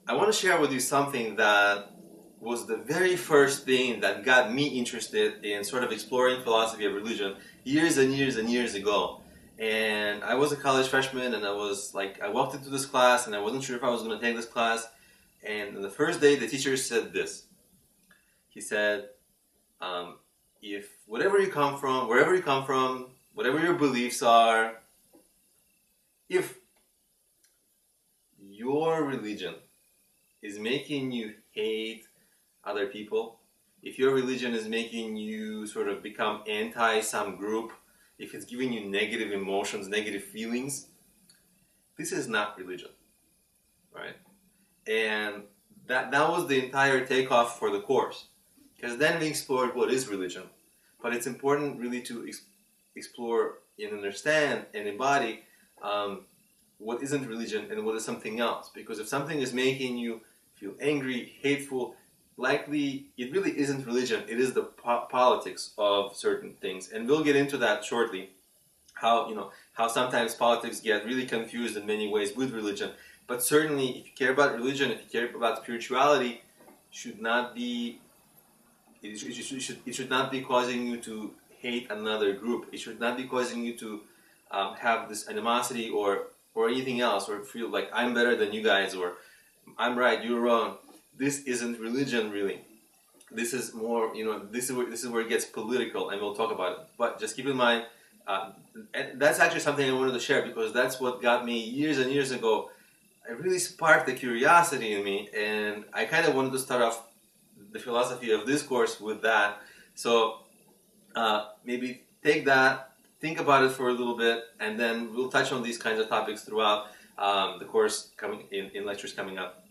I want to share with you something that was the very first thing that got me interested in sort of exploring philosophy of religion years and years and years ago. And I was a college freshman, and I walked into this class, and I wasn't sure if I was going to take this class. And on the first day, the teacher said this. He said, if whatever you come from, wherever you come from, whatever your beliefs are, if your religion is making you hate other people, if your religion is making you sort of become anti some group, if it's giving you negative emotions, negative feelings, this is not religion, right? And that was the entire takeoff for the course. Because then we explored what is religion. But it's important really to explore and understand and embody what isn't religion and what is something else. Because if something is making you feel angry, hateful, likely it really isn't religion. It is the politics of certain things. And we'll get into that shortly. How sometimes politics get really confused in many ways with religion. But certainly, if you care about religion, if you care about spirituality, it should not be causing you to hate another group. It should not be causing you to have this animosity or anything else, or feel like I'm better than you guys, or I'm right, you're wrong. This isn't religion, really. This is more, this is where it gets political, and we'll talk about it. But just keep in mind, and that's actually something I wanted to share, because that's what got me years and years ago. It really sparked the curiosity in me, and I kind of wanted to start off the philosophy of this course with that. So maybe take that, think about it for a little bit, and then we'll touch on these kinds of topics throughout the course coming in lectures coming up.